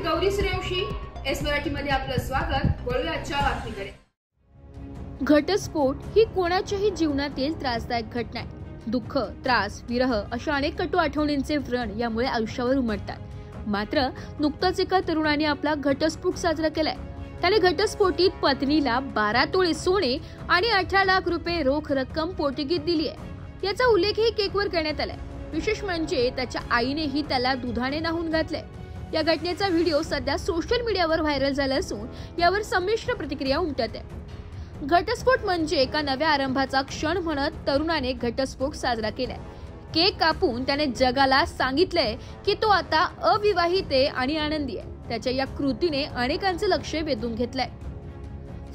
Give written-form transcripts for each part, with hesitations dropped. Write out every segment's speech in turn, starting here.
Gauri Suryavanshi, S Marathi मध्ये आपलं स्वागत। वळूया आजच्या बातमीकडे। घटस्फोट ही कोणाच्याही जीवनातील त्रासदायक घटना आहे। दुःख, त्रास, विरह अशा अनेक कटू आठवणींचे व्रण यामुळे आयुष्यावर उमटतात। मात्र नुकताच एका तरुणाने आपला घटस्फोट साजरा केलाय। त्याने घटस्फोटीत पत्नीला 12 तोळे सोने आणि 18 लाख रुपये रोख रक्कम पोटगीत दिली आहे। याचा उल्लेखही केकवर करण्यात आलाय। विशेष म्हणजे त्याच्या आईनेही त्याला दुधाने न्हाऊन घातलंय। या घटनेचा व्हिडिओ सध्या सोशल मीडियावर व्हायरल झाला असून यावर संमिश्र प्रतिक्रिया उमटत आहे। घटस्फोट म्हणजे एका नव्या आरंभाचा क्षण म्हणत तरुणाने घटस्फोट साजरा केलाय। केक कापून त्याने जगाला सांगितलंय की तो आता अविवाहित आहे आणि आनंदी आहे। त्याच्या या कृतीने अनेकांचे लक्ष वेधून घेतलंय।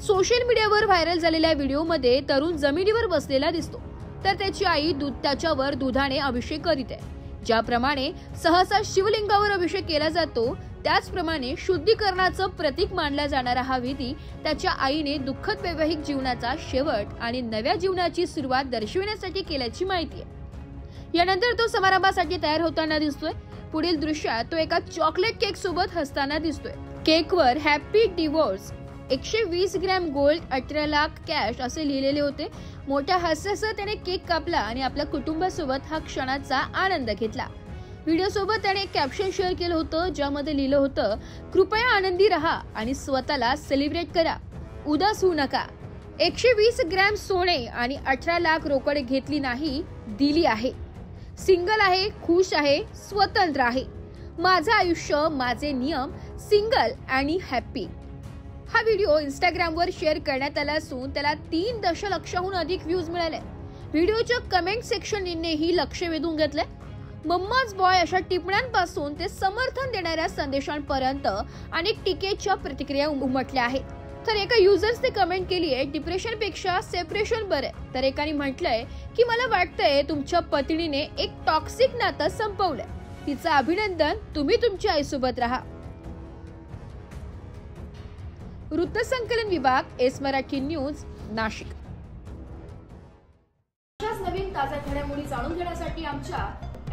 सोशल मीडियावर व्हायरल झालेल्या व्हिडिओमध्ये तरुण जमिनीवर बसलेला दिसतो, तर त्याची आई त्याच्यावर दुधाने अभिषेक करीत आहे। ज्याप्रमाणे सहसा शिवलिंगावर अभिषेक केला जातो त्याचप्रमाणे शुद्धीकरणाचं प्रतीक मानला जाणारा हा विधी त्याच्या आईने दुःखद वैवाहिक जीवनाचा शेवट आणि नव्या जीवनाची सुरुवात दर्शविण्यासाठी केल्याची माहिती आहे। यानंतर तो समारंभासाठी तयार होताना दिसतोय। पुढील दृश्यात तो एका चॉकलेट केक सोबत हसताना दिसतोय। केकवर happy divorce, 120 gram gold, 18 lakh cash असे लिहिलेले होते। मोठ्या हास्यासह त्याने केक कापला आणि आपल्या कुटुंबासोबत हा क्षणाचा आनंद घेतला। व्हिडिओ सोबत त्याने एक कॅप्शन शेअर केलं होतं, ज्यामध्ये लिहिलं होतं, कृपया आनंदी रहा आणि स्वतःला सेलिब्रेट करा, उदास होऊ नका। 120 ग्रॅम सोने आणि 18 लाख रोकड घेतली नाही, दिली आहे। सिंगल आहे, खुश आहे, स्वतंत्र आहे। माझं आयुष्य, माझे नियम, सिंगल आणि हॅपी। हा व्हिडिओ इंस्टाग्रामवर शेअर करण्यात आला असून त्याला 3 दशलक्षाहून अधिक व्ह्यूज मिळाले। व्हिडिओच्या कमेंट सेक्शननेही लक्ष वेधून घेतलंय। मम्माज बॉय अशा टिप्पण्यांपासून ते समर्थन देणाऱ्या संदेशांपर्यंत अनेक टीकेच्या प्रतिक्रिया उमटल्या आहेत। तर एका युजर्सने कमेंट केली आहे, डिप्रेशन पेक्षा सेपरेशन बरे। तर एकाने म्हटलंय की मला वाटतंय तुमच्या पत्नीने एक टॉक्सिक नातं संपवलंय, तिचं अभिनंदन, तुम्ही तुमच्या आईसोबत राहा। वृत्तसंकलन विभाग, एस मराठी न्यूज, नाशिक। अशाच नवीन ताज्या घडामोडी जाणून घेण्यासाठी आमच्या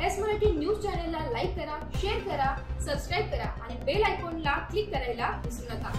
एस मराठी न्यूज चॅनलला लाईक करा, शेअर करा, सबस्क्राइब करा आणि बेल आयकॉनला क्लिक करायला विसरू नका।